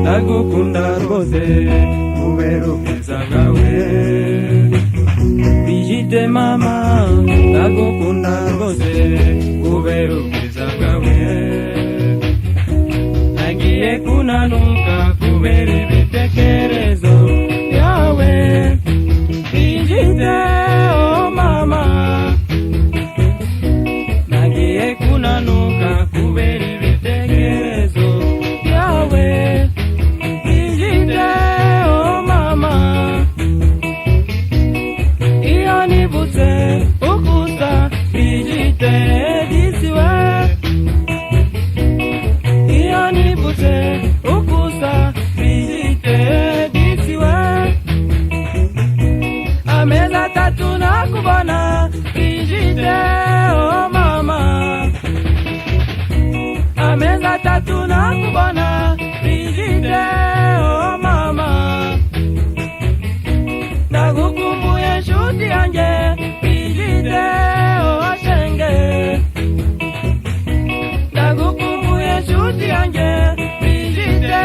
ndagukunda rwose kubera ubwiza bwawe Brigitte mama ndagukunda rwose kubera ubwiza bwawe nagiye kunanuka kubera ibitekerezo byawe Brigitte oh mama nagiye kunanuka kubera ibitekerezo byawe Brigitte oh mama iyo nibutse ukusa Brigitte disiwe iyo nibutse ukusa Brigitte disiwe amezi atatu nakubona Brigitte oh mama amezi atatu nakubona Brigitte oh mama ndagukumbuye nshuti yanjye Brigitte oh shenge ndagukumbuye nshuti yanjye Brigitte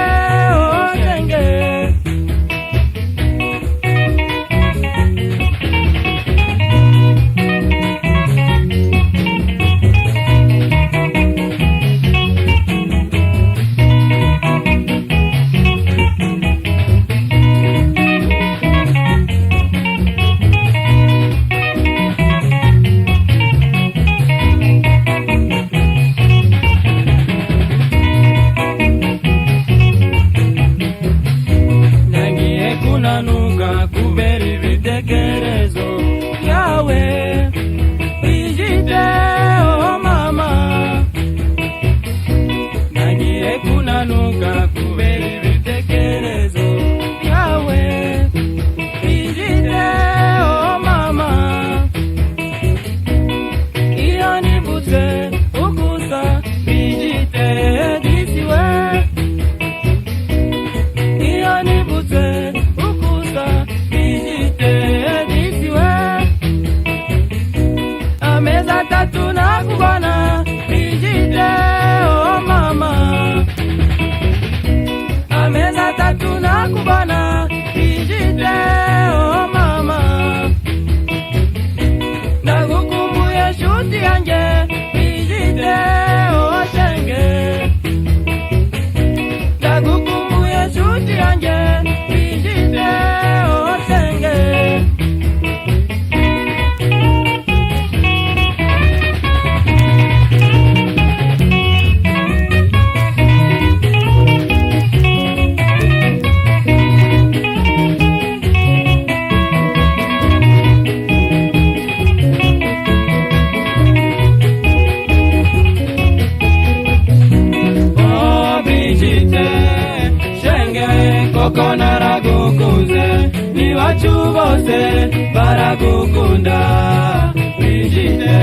oh shenge kunanuka kubera ibitekerezo byawe Brigitte oh mama nagiye kunanuka kubera ibitekerezo byawe Brigitte oh mama iyo nibutse ukusa Brigitte disiwe iyo nibutse Brigitte disiwe amezi atatu nakubona Brigitte oh mama amezi atatu nakubona Brigitte oh mama ndagukumbuye nshuti yanjye Brigitte oh shenge ndagukumbuye nshuti yanjye Brigitte oh shenge oh Brigitte shenge koko naragukunze niwacu bose baragukunda Brigitte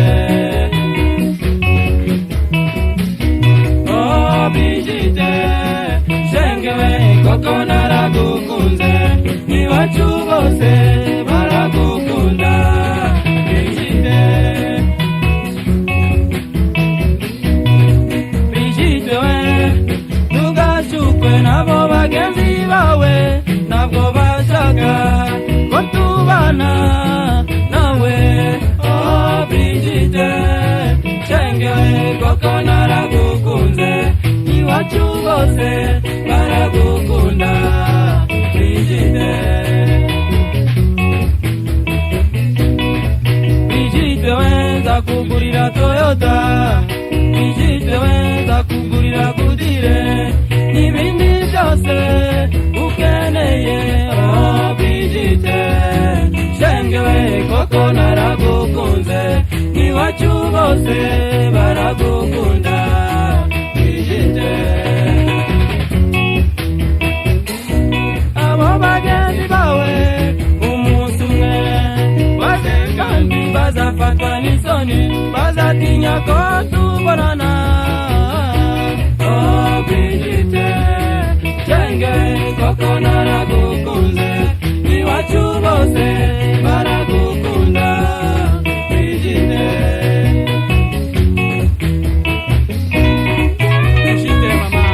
oh Brigitte shenge koko naragukunze niwacu bose baragukunda Brigitte Brigitte ntugashukwe nabo bagenzi bawe ntabwo bashaka ko tubana nawe oh Brigitte shenge koko naragukunze iwacu bose baragukunda Brigitte Brigitte nzakugurira Toyota Brigitte nzakugurira Goodyear n'ibindi byose ukeneye oh Brigitte shenge koko naragukunze iwacu bose baragukunda Brigitte abo bagenzi bawe umunsi umwe baze kandi bazafatwa n'isoni bazatinya ko tubonana oh Brigitte shenge koko naragukunze iwacu bose baragukunda Brigitte Brigitte mama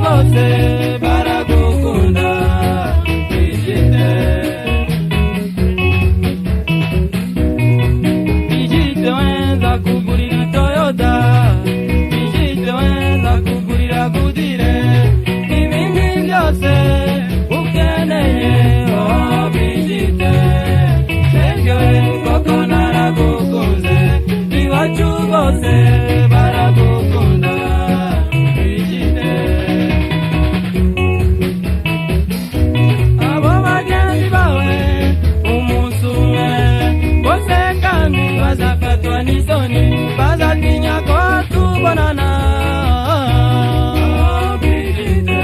bose baragukunda Brigitte. Brigitte wenza kugurira Toyota, Brigitte wenza kugurira Goodyear, ibindi byose ukeneye oh Brigitte. Shenge koko naragukunze, iwacu bose baragukunda Brigitte. Abo bagenzi bawe umunsi umwe bose kandi bazafatwa n'isoni, bazatinya ko tubonana oh Brigitte.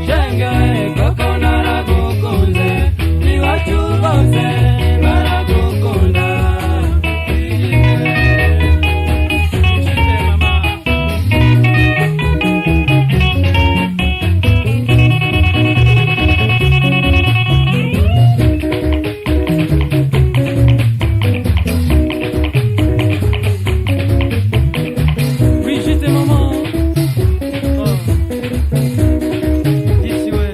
Shenge koko naragukunze, iwacu bose baragukunda Brigitte. Brigitte maman. Oh. D'ici ouais.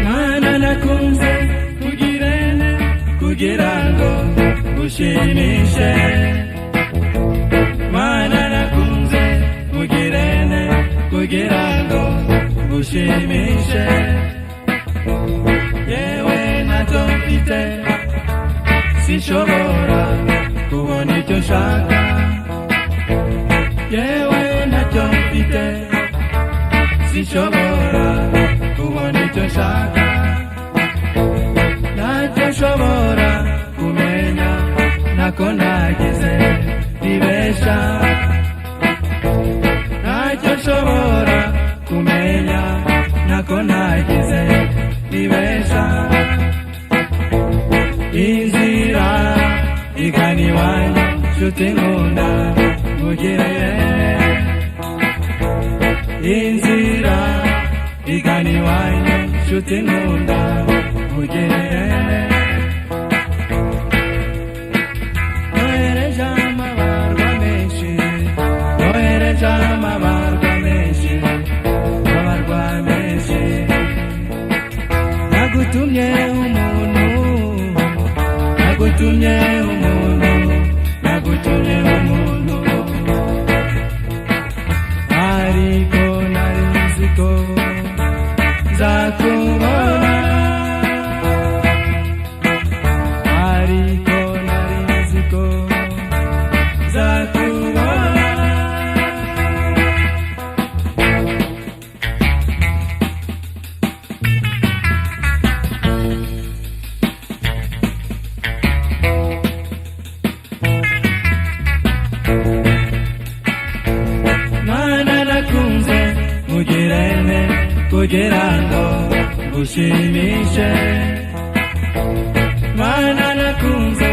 Mana nakunze kugirene kugira ngo gushimishe, Mana nakunze kugirene kugira ngo gushimishe, yewe ntacyo mfite sinshobora kubona icyo nshaka, yewe ntacyo mfite sinshobora kubona icyo nshaka, ntacyo nshobora kumenya ntako nagize nibesha, ntacyo nshobora kumenya ntako nagize nibesha, inzira igana iwanyu nshuti nkunda mugire, inzira igana iwanyu nshuti nkunda mugire. Nohereje amabarwa menshi, nohereje amabarwa menshi, amabarwa menshi, nagutumye umuntu, nagutumye umuntu, nagutumye umuntu, ariko nari nzi ko nzakubona, ariko nari nzi ko nzakubona. Mana nakunze mugirene kugira ngo gushimishe, Mana nakunze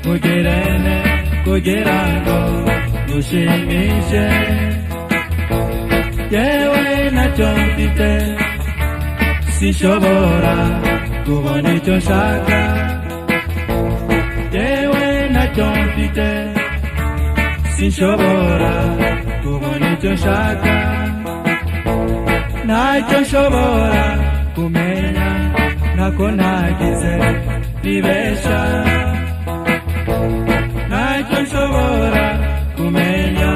mugirene kugira ngo gushimishe, yewe ntacyo mfite sinshobora kubona icyo nshaka, yewe ntacyo mfite sinshobora kubona icyo nshaka, ntacyo nshobora kumenya ntako nagize nibesha, ntacyo nshobora kumenya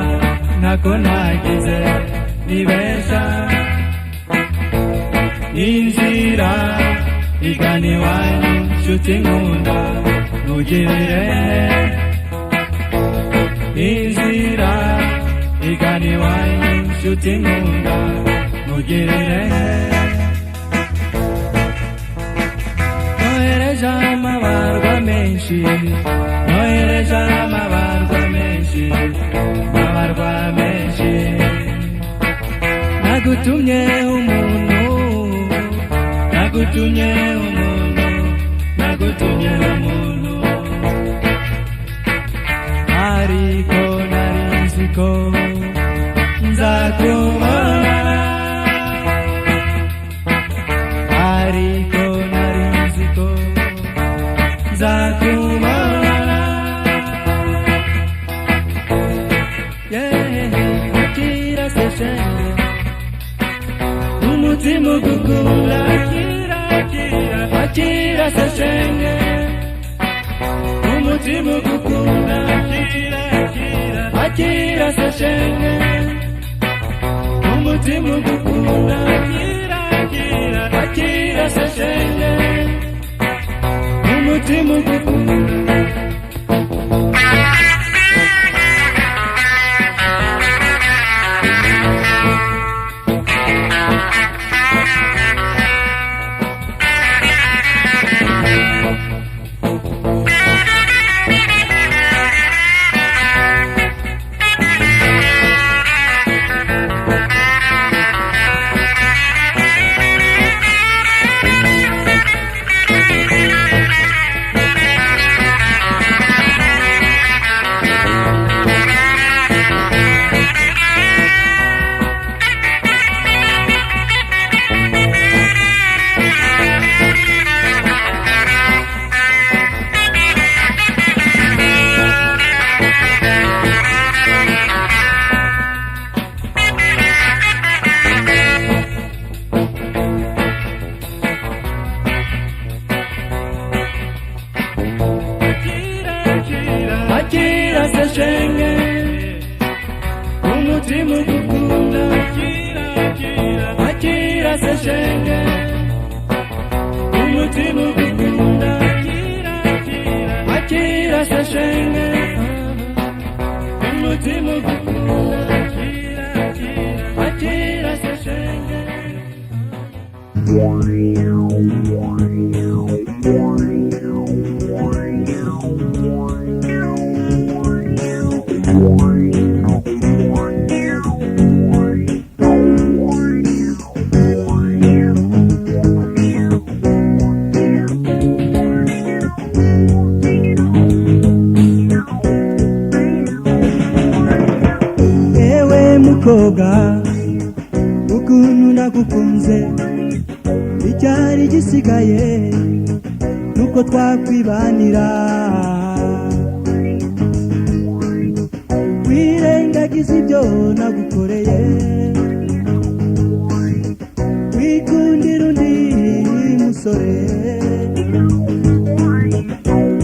ntako nagize nibesha, inzira igana iwanyu nshuti nkunda mugire, inzira igana iwanyu nshuti nkunda mugire. Nohereje amabarwa menshi, nohereje amabarwa menshi, amabarwa menshi, nagutumye umuntu, nagutumye umuntu, nagutumye yatumye umuntu ariko nari nzi ko nzakubona ariko nari nzi ko nzakubona akira se shenge umutima ugukunda akira se shenge umutima ugukunda akira se shenge umutima ugukunda akira se shenge umutima ugukunda akira se shenge umutima ugukunda akira se shenge umutima ugukunda akira se shenge umutima ugukunda akira se shenge mukobwa ukuntu nagukunze icyari gisigaye nuko twakwibanira wirengagiza ibyo nagukoreye wikundira undi musore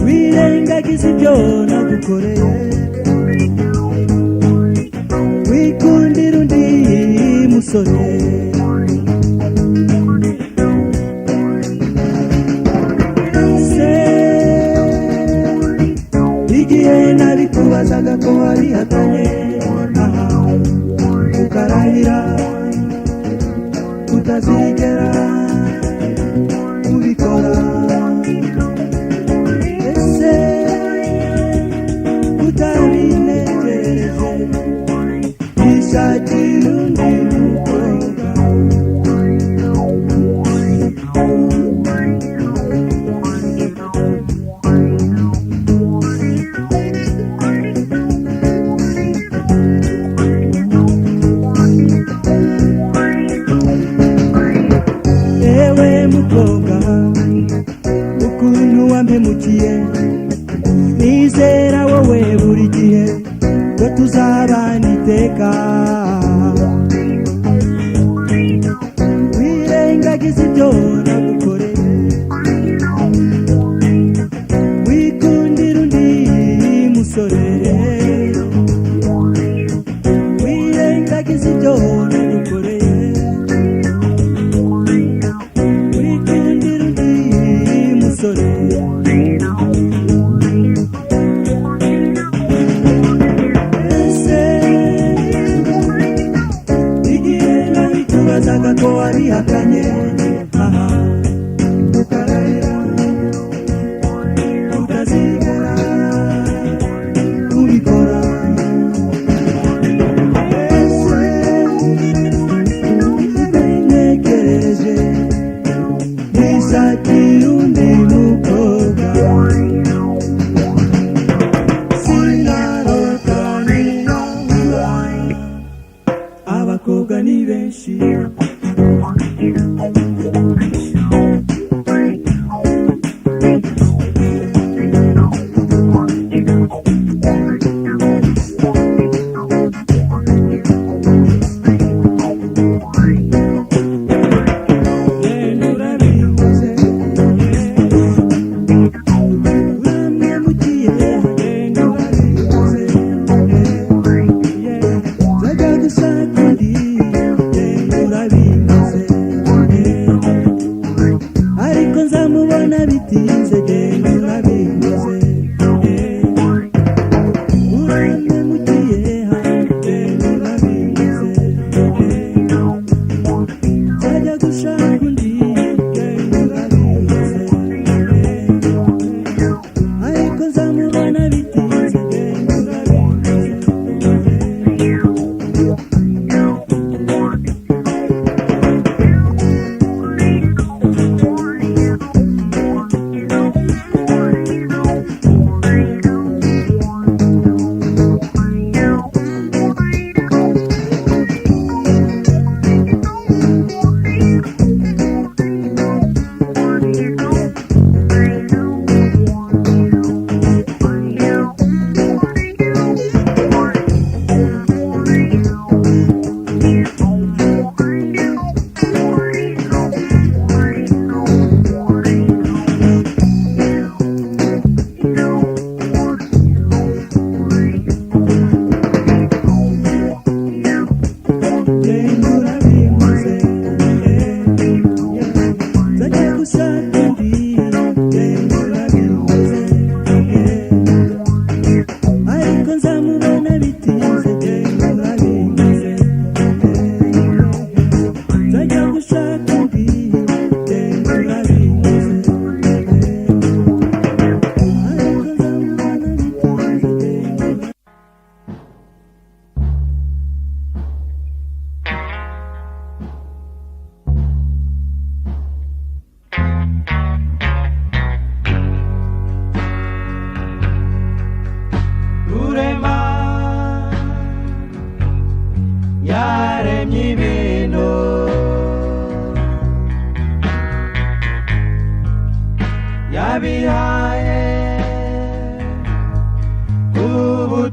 wirengagiza ibyo nagukoreye wikundira undi musore se igihe nabikubazaga ko warihatanye ukarahira utazigera ubikora ese utabinegereje ishakira undi mukobwa ewe mukobwa ukuntu wampemukiye nizera wowe buri gihe ko tuzabana iteka wirengagiza ibyo nagukoreye wikundira undi musore wirengagiza ibyo nagukoreye wikundira undi musore ko warihakanye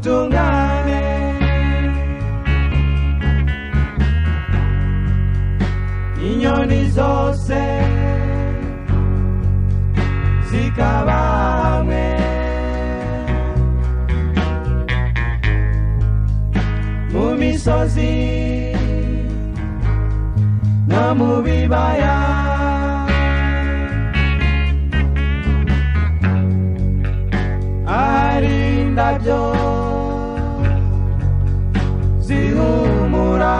ubutungane inyoni zose zikaba hamwe mu misozi no mu bibaya ahari indabyo zihumura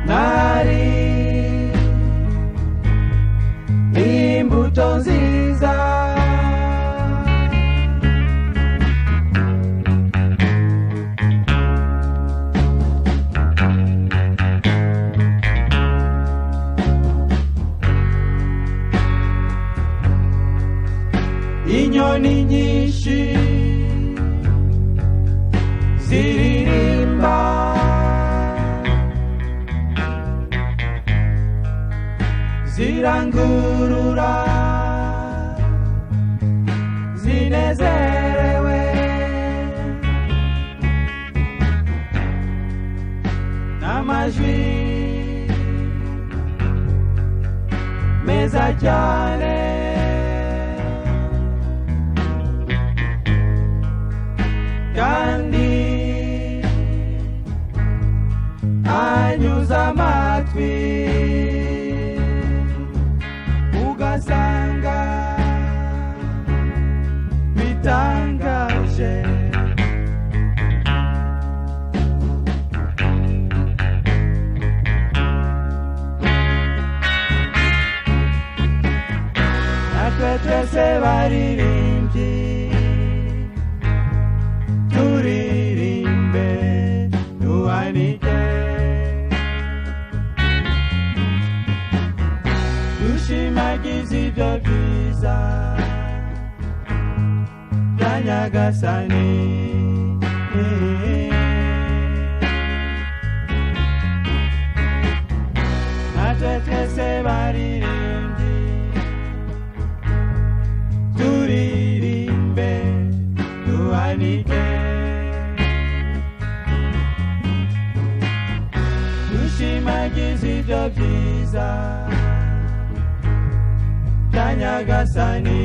nari imbuto nziza inyoni nyinshi ziririmba zirangurura zinezerewe n'amajwi meza cyane kandi anyuza amatwi ugasanga bitangaje natwe twese baririmbyi turirimbe duhanike dushimagize ibyo byiza bya Nyagasani natwe twese baririmbyi turirimbe duhanike dushimagize ibyo byiza bya Nyagasani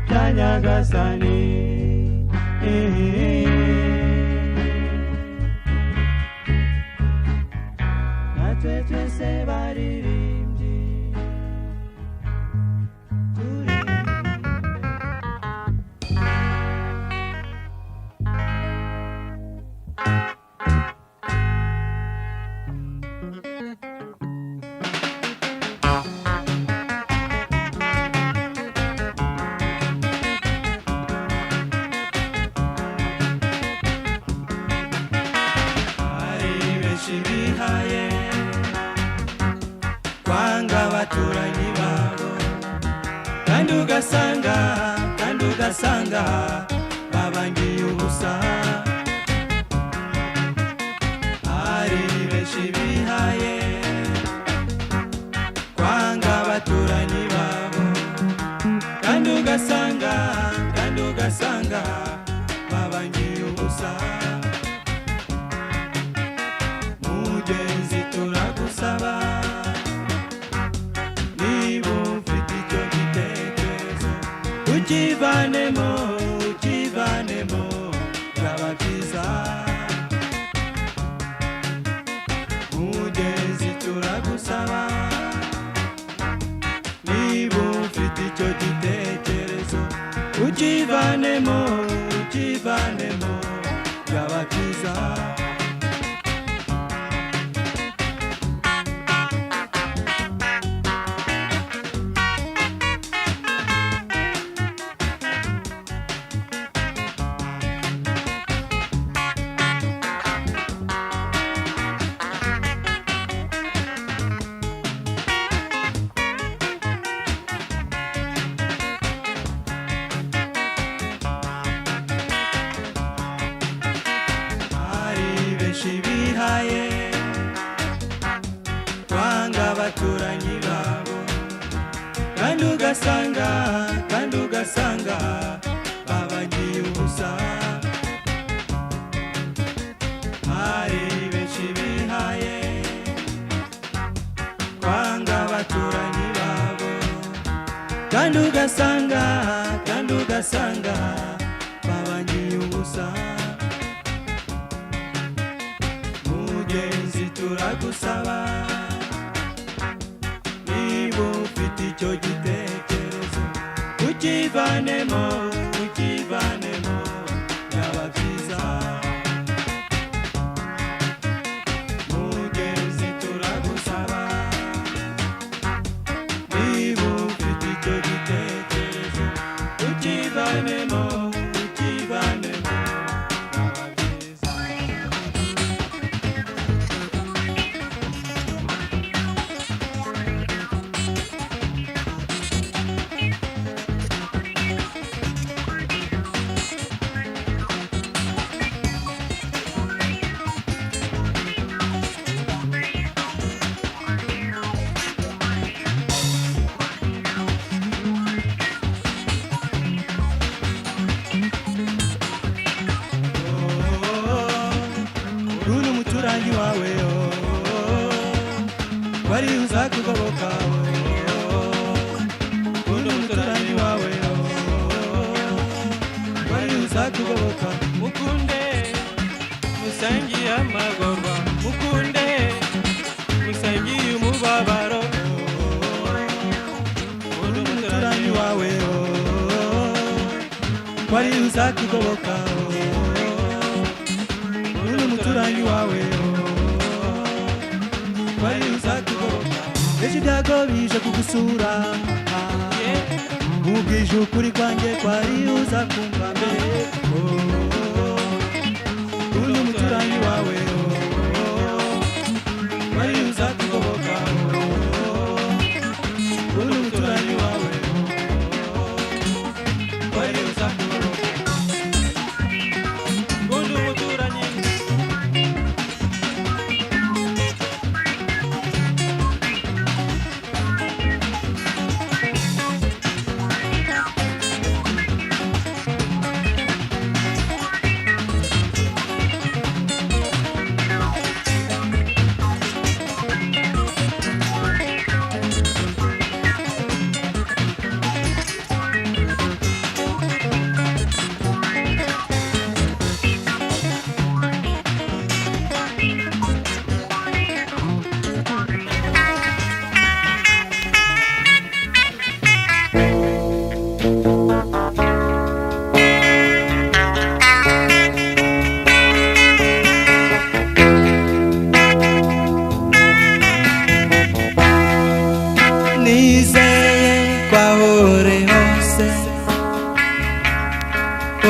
Nyagasani natwe twese baririmbyi kandi ugasanga babangiye ubusa. Hari benshi bihaye kwanga abaturanyi babo, kandi ugasanga babangiye ubusa. Mugenzi turagusaba, niba ufite icyo gitekerezo ukivanemo byaba byiza. Mugenzi turagusaba, niba ufite icyo gitekerezo ukivanemo byaba byiza. Bihaye kwanga abaturanyi babo, kandi ugasanga babagiye ubusa. Hari benshi bihaye kwanga abaturanyi babo, kandi ugasanga babagiye ubusa. Mugenzi turagusaba, niba ufite icyo gitekerezo ukivanemo byaba byiza. Mugenzi turagusaba, niba ufite icyo gitekerezo ukivanemo byaba byiza. Unu muturanyi wawe wari uzakugoboka. Unu muturanyi wawe wari uzakugoboka. Mukunde musangiye amagorwa, mukunde musangiye umubabaro. Unu muturanyi wawe wari uzakugoboka. Unu muturanyi wawe wari uzakugoboka. Ejo ibyago bije kugusura, mubwije ukuri kwanjye kwari uzakumva mbere. Unu muturanyi wawe